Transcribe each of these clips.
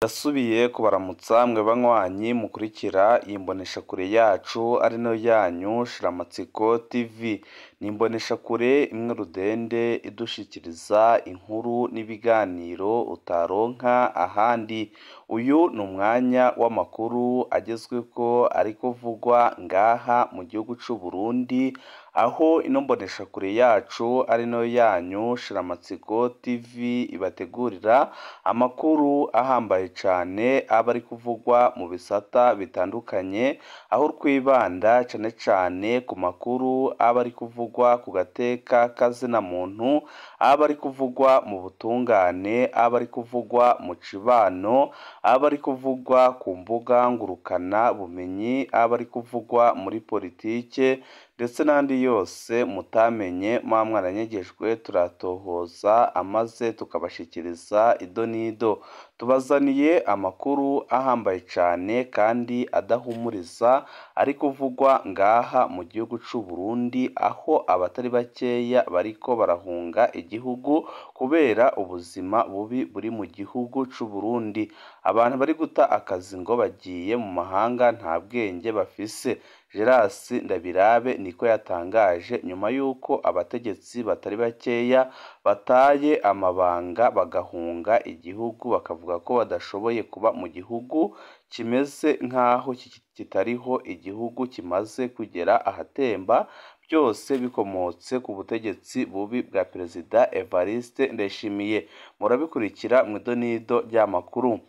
Ndasubiye kubaramutsa mwe banywanyi mukurikira iyi mboneshakure yacu ari nayo yanyu Shiramatsiko TV. Ni imboneshakure imwe rudende idushikiriza inkuru n'ibiganiro utaronka ahandi. Uyu ni umwanya w'amakuru agezweko ari kuvugwa ngaha mu gihugu c'u Burundi, aho ino mboneshakure yacu ari nayo yanyu Shiramatsiko TV ibategurira amakuru ahambaye cane aba ari kuvugwa mu bisata bitandukanye, aho twibanda cane cane ku makuru aba ari kuvugwa ku gateka kazina muntu, aba ari kuvugwa mu butungane, aba ari kuvugwa mu cibano, aba ari kuvugwa ku mbuga ngurukana bumenyi, aba ari kuvugwa muri politike ndetse n'andi yose mutamenye muba mwaranyegejwe turatohoza amaze tukabashikiriza ido n'ido. Tubazaniye amakuru ahambaye cane kandi adahumuriza ari kuvugwa ngaha mu gihugu c'u Burundi, aho abatari bakeya bariko barahunga igihugu kubera ubuzima bubi buri mu gihugu c'u Burundi. Abantu bari guta akazi ngo bagiye mu mahanga nta bwenge bafise. Geras Ndabirabe niko yatangaje nyuma yuko abategetsi batari bakeya bataye amabanga bagahunga igihugu, bakavuga ko badashoboye kuba mu gihugu kimeze nk'aho kitariho igihugu kimaze kugera ahatemba, byose bikomotse ku butegetsi bubi bwa Perezida Evariste Ndayishimiye. Murabikurikira mw'ido n'ido ry'amakuru.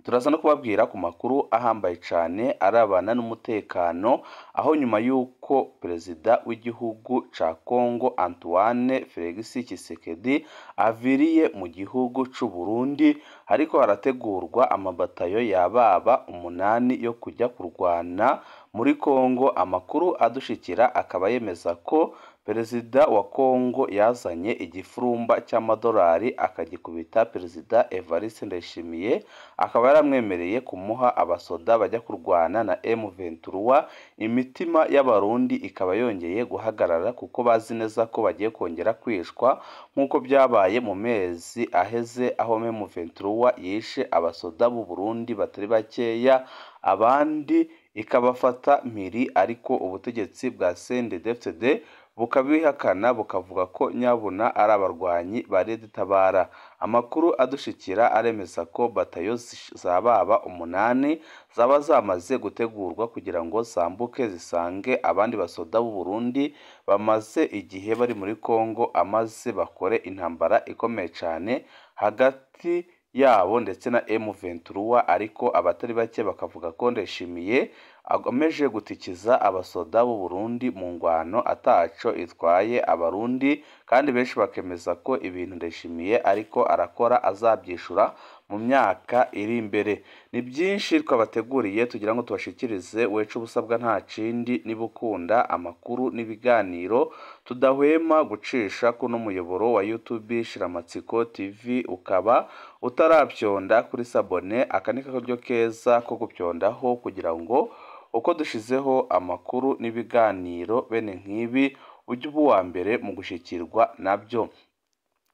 Turaza no kubabwira ku makuru ahambaye cane arabana n'umutekano, aho nyuma yuko Perezida w'igihugu ca Congo Antoine Felix Tshisekedi aviriye mu gihugu c'u Burundi, hariko harategurwa amabatayo yababa 8 yo kujya kurwana muri Congo. Amakuru adushikira akaba yemeza ko Perezida wa Congo yazanye igifurumba cy'amadolari akagikubita Perezida Evariste Ndayishimiye, akaba yaramwemereye kumuha abasoda bajya kurwana na M23. Imitima y'abarundi ikaba yongeye guhagarara kuko bazi neza ko bagiye kongera kwishwa nk'uko byabaye mu mezi aheze, aho M23 yishe abasoda b'u Burundi batari bakeya, abandi ikabafata mpiri, ariko ubutegetsi bwa CNDD-FDD bukabihakana bukavuga ko nyabuna ari abarwanyi ba Red Tabara. Amakuru adushikira aremeza ko batayo zababa 8 zaba zamaze gutegurwa kugira ngo zambuke zisange abandi basoda b'u Burundi bamaze igihe bari muri Congo, amaze bakore intambara ikomeye cane hagati yabo ndetse na M23, ariko abatari bake bakavuga ko Ndayishimiye agomeje gutikiza abasoda b'u Burundi mu ngwano ataco itwaye abarundi, kandi benshi bakemeza ko ibintu Ndayishimiye ariko arakora azabyishura mu myaka iri imbere. Ni byinshi twabateguriye tugira ngo tubashikirize, wecu ubusabwa nta cindi nibukunda amakuru n'ibiganiro tudahwema gucisha kuno muyoboro wa YouTube Shiramatsiko TV, ukaba utarabyonda kuri sabone, akanika karyo keza ko gupyondaho kugira ngo uko dushizeho amakuru n'ibiganiro bene nk'ibi ujye uba uwa mbere mu gushikirwa nabyo.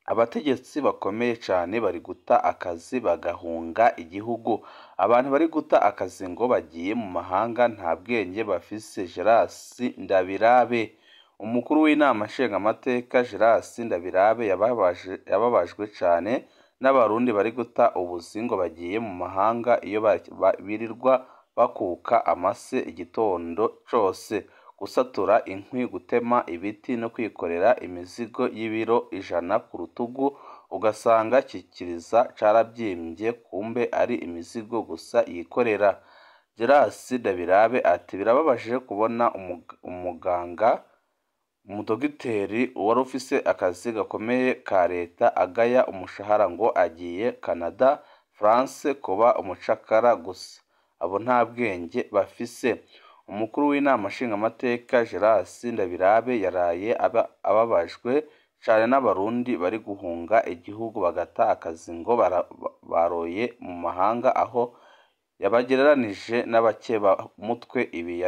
Abategetsi bakomeye cane bari guta akazi bagahunga igihugu. Abantu bari guta akazi ngo bagiye mu mahanga nta bwenge bafise. Geras Ndabirabe, umukuru w'inama nshingamateka Geras Ndabirabe yababajwe cane n'abarundi bari guta ubuzingo bagiye mu mahanga, iyo birirwa bakuka amase igitondo cose, gusatura inkwi, gutema ibiti no kwikorera imizigo y'ibiro 100 ku rutugu, ugasanga kikiriza carabyimbye kumbe ari imizigo gusa yikorera. Geras Ndabirabe ati birababaje kubona umudogiteri wari ufise akazi gakomeye ka leta agaya umushahara ngo agiye Canada, France kuba umucakara gusa. Abo nta bwenge bafise. Umukuru w'inama nshingamateka Geras Ndabirabe yaraye ababajwe cane n'abarundi bari guhunga igihugu bagata akazi ngo baroye mu mahanga, aho yabagereranije n'abakeba mutwe. Ibi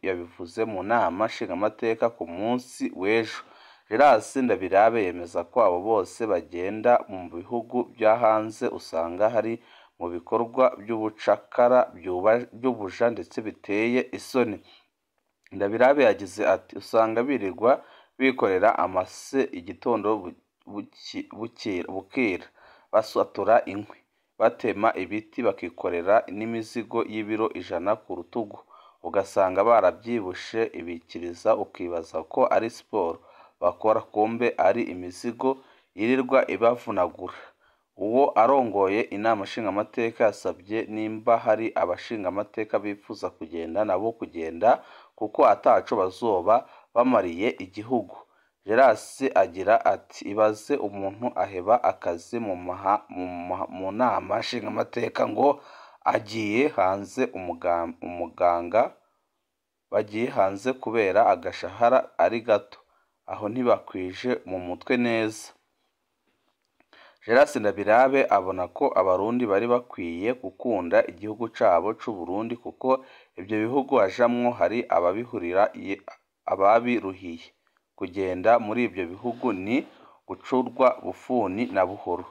yabivuze mu nama nshingamateka ku munsi w'ejo. Geras Ndabirabe yemeza ko abo bose bagenda mu bihugu bya hanze usanga hari mu bikorwa by'ubucakara by'ubuja ndetse biteye isoni. Ndabirabe yagize ati usanga birirwa bikorera amase igitondo bukira basatura inkwi batema ibiti bakikorera n'imizigo y'ibiro 100 ku rutugu ugasanga barabyibushe ibikiriza ukibaza ko ari siporo bakora kumbe ari imizigo yirirwa ibavunagura. Uwo arongoye inama nshingamateka yasabye nimba hari abashingamateka bifuza kugenda nabo kugenda kuko ataco bazoba bamariye igihugu. Gerasi agira ati ibaze umuntu aheba akazi mu nama nshingamateka ngo agiye hanze umuganga bagiye hanze kubera agashahara ari gato, aho ntibakwije mu mutwe neza. Gerasi Ndabirabe abona ko abarundi bari bakwiye gukunda igihugu cabo c'u Burundi kuko ibyo bihugu ajamwo hari ababiruhiye. Kugenda muri ibyo bihugu ni gucurwa bufuni na buhoro.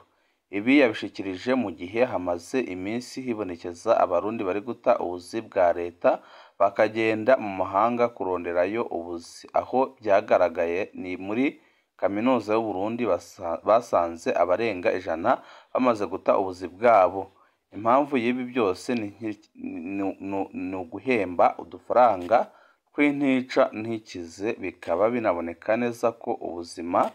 Ibi yabishikirije mu gihe hamaze iminsi hibonekeza abarundi bari guta ubuzi bwa leta bakagenda mu mahanga kuronderayo ubuzi. Aho byagaragaye ni muri Kaminuza y'u Burundi basanze abarenga 100 bamaze guta ubuzi bwabo. Impamvu y'ibi byose ni uguhemba udufaranga tw'intica ntikize, bikaba binaboneka neza ko ubuzima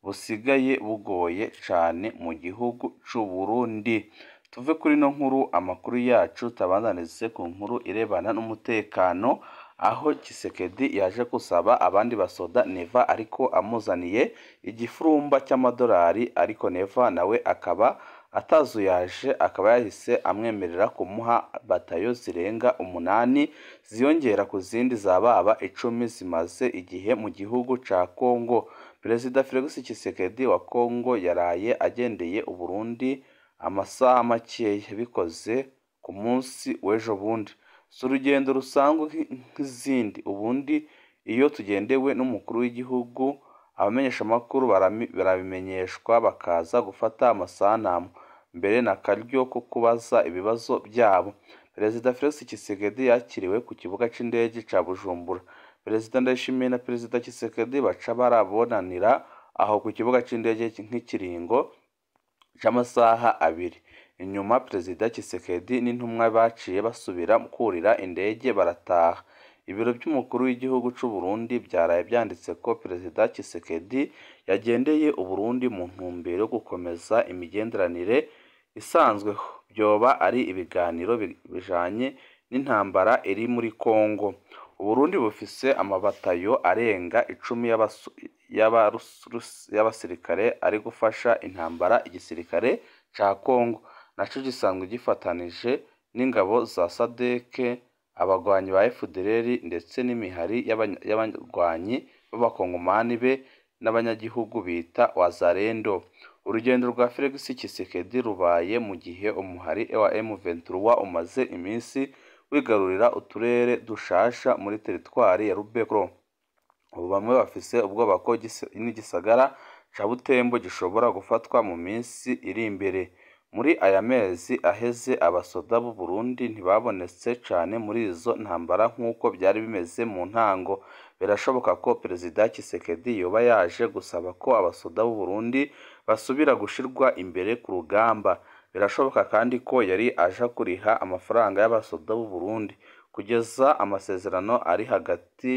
busigaye bugoye cyane mu gihugu c'u Burundi. Tuve kuri no nkuru amakuru yacu tabandanirize ku nkuru irebana n'umutekano, aho Tshisekedi yaje gusaba abandi basoda Neva ariko amuzaniye igifurumba cy'amadolari, ariko Neva nawe akaba atazuyaje, akaba yahise amwemerera kumuha batayo zirenga 8 ziyongera ku zindi zababa 10 zimaze igihe mu gihugu ca Kongo. Perezida Felix Tshisekedi wa Kongo yaraye agendeye u Burundi amasaha makeya bikoze ku munsi w'ejo bundi. Urugendo rusanzwe nk'izindi, ubundi iyo tugendewe n'umukuru w'igihugu abamenyesha makuru barabimenyeshwa bakaza gufata amasanamu mbere na karyo ko kubaza ibibazo byabo. Perezida Felix Tshisekedi yakiriwe ku kibuga c'indege ca Bujumbura. Perezida Ndayishimiye na Perezida Tshisekedi baca barabonanira aho ku kibuga c'indege nk'ikiringo c'amasaha 2. Inyuma Perezida Tshisekedi n'intumwa baciye basubira kurira indege barataha. Ibiro by'umukuru w'igihugu c'u Burundi byaraye byanditse ko Perezida Tshisekedi yagendeye u Burundi mu ntumbero yo gukomeza imigenderanire isanzweho, byoba ari ibiganiro bijanye n'intambara iri muri Kongo. U Burundi bufise amabatayo arenga 10 y'abasirikare ari gufasha intambara igisirikare ca Kongo naco gisanzwe gifatanije n'ingabo za SADC, abagwanyi ba FDLR ndetse n'imihari y'abagwanyi b'abakongomani be n'abanyagihugu bita Wazalendo. Urugendo rwa Felix Tshisekedi rubaye mu gihe umuhari wa M23 umaze iminsi wigarurira uturere dushasha muri teritwari ya Rubero. Ubu bamwe bafise ubwoba ko n'igisagara ca Butembo gishobora gufatwa mu minsi iri imbere. Muri aya mezi aheze abasoda b'u Burundi ntibabonetse cyane muri izo ntambara nk'uko byari bimeze mu ntango. Birashoboka ko Perezida Tshisekedi yoba yaje gusaba ko abasoda b'u Burundi basubira gushirwa imbere ku rugamba. Birashoboka kandi ko yari aje kuriha amafaranga y'abasoda b'u Burundi kugeza amasezerano ari hagati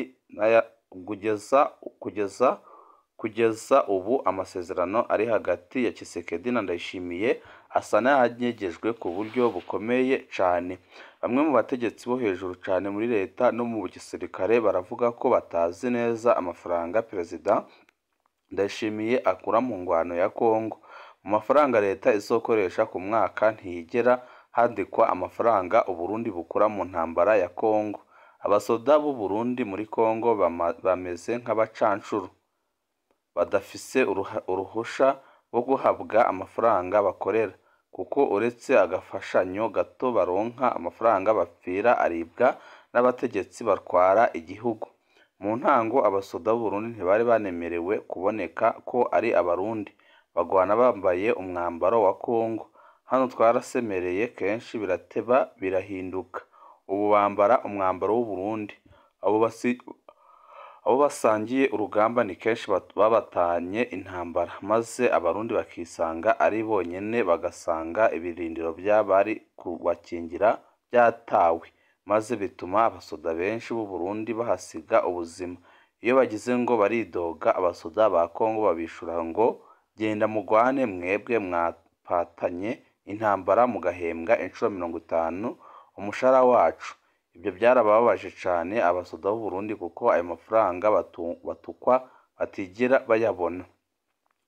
kugeza ubu amasezerano ari hagati ya Tshisekedi na Ndayishimiye asa n'ayanyegejwe ku buryo bukomeye cyane. Bamwe mu bategetsi bo hejuru cyane muri leta no mu gisirikare baravuga ko batazi neza amafaranga Perezida Ndayishimiye akura mu ngwano ya Kongo. Mu mafaranga leta izokoresha ku mwaka ntiyigera handikwa amafaranga u Burundi bukura mu ntambara ya Kongo. Abasoda b'u Burundi muri Kongo bameze nk'abacancuru badafise uruhusha rwo guhabwa amafaranga bakorera, kuko uretse agafashanyo gato baronka amafaranga bapfira aribwa n'abategetsi batwara igihugu. Mu ntango abasoda b'u Burundi ntibari banemerewe kuboneka ko ari abarundi, bagwana bambaye umwambaro wa Kongo. hano twarasemereye kenshi birateba birahinduka, ubu bambara umwambaro w'u Burundi, abo basangiye urugamba ni kenshi babatanye intambara, maze abarundi bakisanga ari bonyene, bagasanga ibirindiro by'abari kubakingira byatawe, maze bituma abasoda benshi b'u Burundi bahasiga ubuzima. Iyo bagize ngo baridoga, abasoda ba Kongo babishura ngo genda mugwane mwebwe mwapatanye intambara mugahembwa inshuro 50 umushahara wacu. Ibyo byarababaje cyane abasoda b'u Burundi kuko ayo mafaranga batukwa batigera bayabona.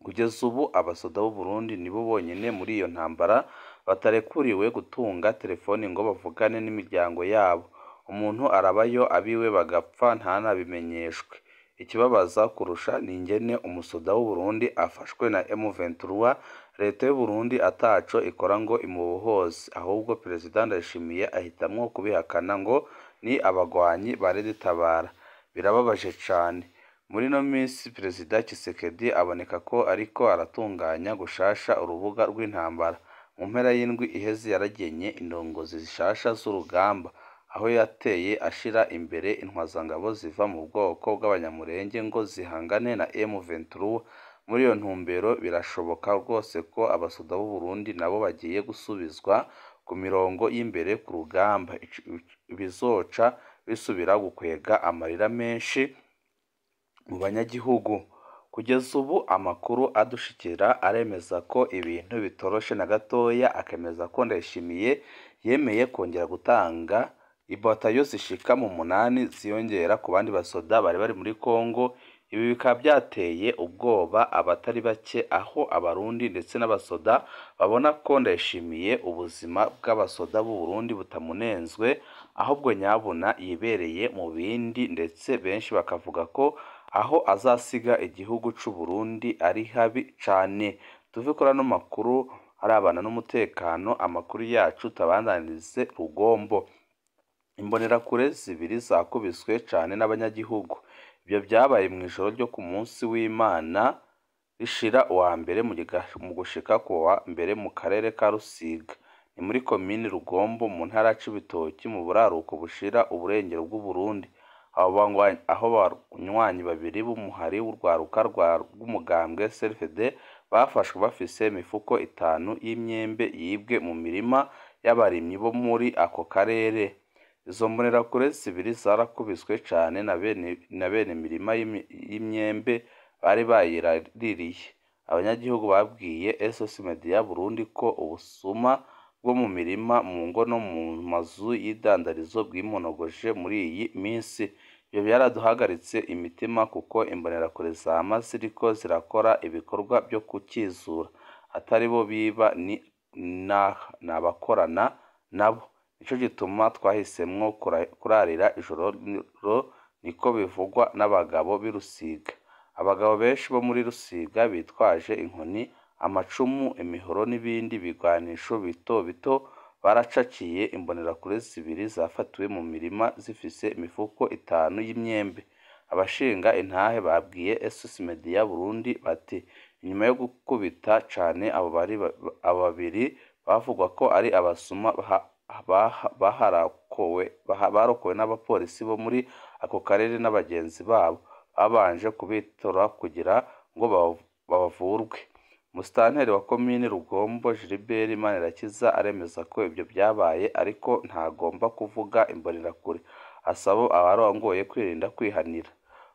Kugeza ubu abasoda b'u Burundi nibo bonyene muri iyo ntambara batarekuriwe gutunga telefoni ngo bavugane n'imiryango yabo. Umuntu arabayo abiwe bagapfa ntanabimenyeshwe. Ikibabaza kurusha ni ingene umusoda w'u Burundi afashwe na M23, leta y'u Burundi ataco ikora ngo imubohoze, ahubwo Perezida Ndayishimiye ahitamwo kubihakana ngo ni abagwanyi ba Tabara. Birababaje cane. Muri no minsi Perezida Tshisekedi aboneka ko ariko aratunganya gushasha urubuga rw'intambara. Mu mpera y'indwi iheze yaragenye indongozi zishasha z'urugamba, aho yateye ashira imbere intwazangabo ziva mu bwoko bw'abanyamurenge ngo zihangane na M23. Muri iyo ntumbero birashoboka rwose ko abasoda b'u Burundi nabo bagiye gusubizwa ku mirongo y'imbere ku rugamba, bizoca bisubira gukwega amarira menshi mu banyagihugu. Kugeza ubu amakuru adushikira aremeza ko ibintu bitoroshe na gatoya, akemeza ko Ndayishimiye yemeye kongera gutanga ibatayo zishika mu 8 ziyongera ku bandi basoda bari muri Kongo. Ibi bikaba byateye ubwoba abatari bake, aho abarundi ndetse n'abasoda babona ko Ndayishimiye ubuzima bw'abasoda b'u Burundi butamunenzwe, ahubwo nyabuna yibereye mu bindi, ndetse benshi bakavuga ko aho azasiga igihugu c'u Burundi ari habi cane. Tuve kuri ano makuru arabana n'umutekano, amakuru yacu tabandanirize Rugombo. Imbonerakure zibiri zakubiswe cane n'abanyagihugu. Ibyo byabaye mu ijoro ryo ku munsi w'Imana rishira uwa mbere mu gushika ku wa mbere mu karere ka Rusiga, ni muri komine Rugombo mu ntara c'Ibitoki mu buraruko bushira uburengero bw'u Burundi. Aho banywanyi babiri b'umuhari w'urwaruka rw'umugambwe CRFD bafashwe bafise imifuko 5 y'imyembe yibwe mu mirima y'abarimyi bo muri ako karere. Izo mbonerakure zibiri zarakubiswe cane na bene mirima y'imyembe bari bayiraririye. Abanyagihugu babwiye SOS Media Burundi ko ubusuma bwo mu mirima, mu ngo no mu mazu y'idandarizo bwimonogoje muri iyi minsi. Ibyo byaraduhagaritse imitima kuko imbonerakure zama ziriko zirakora ibikorwa byo kukizura, atari bo biba ni n'abakorana nabo. Nico gituma twahisemwo kurarira ijoro, niko bivugwa n'abagabo b'Irusiga. Abagabo benshi bo muri Rusiga bitwaje inkoni, amacumu, imihoro n'ibindi bigwanisho bito bito baracakiye imbonerakure zibiri zafatiwe mu mirima zifise imifuko 5 y'imyembe. Abashinga intahe babwiye SOS Media Burundi bati inyuma yo gukubita cane abo babiri bavugwa ko ari abasuma barokowe n'abapolisi bo muri ako karere n'abagenzi babo, babanje kubitora kugira ngo bavurwe. Musitanteri wa komine Rugombo Gilbert Manirakiza aremeza ko ibyo byabaye, ariko ntagomba kuvuga imbonerakure. Asaba abarongoye kwirinda kwihanira.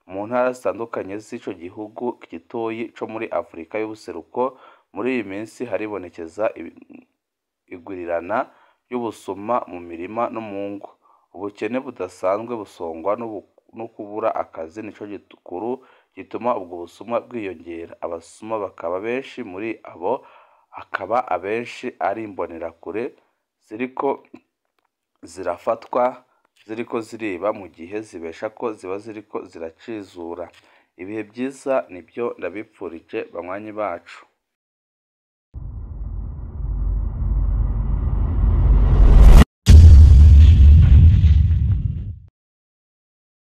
Mu ntara zitandukanye z'ico gihugu gitoyi co muri Afrika y'ubuseruko, muri iyi minsi haribonekeza igurirana y'ubusuma mu mirima no mu ngo. Ubukene budasanzwe busongwa no kubura akazi nico gikuru gituma ubwo busuma bwiyongera. Abasuma bakaba benshi, muri abo akaba abenshi ari imbonerakure ziriko zirafatwa ziriko ziriba, mu gihe zibesha ko ziba ziriko ziracizura. Ibihe byiza nibyo ndabipfurije banywanyi bacu.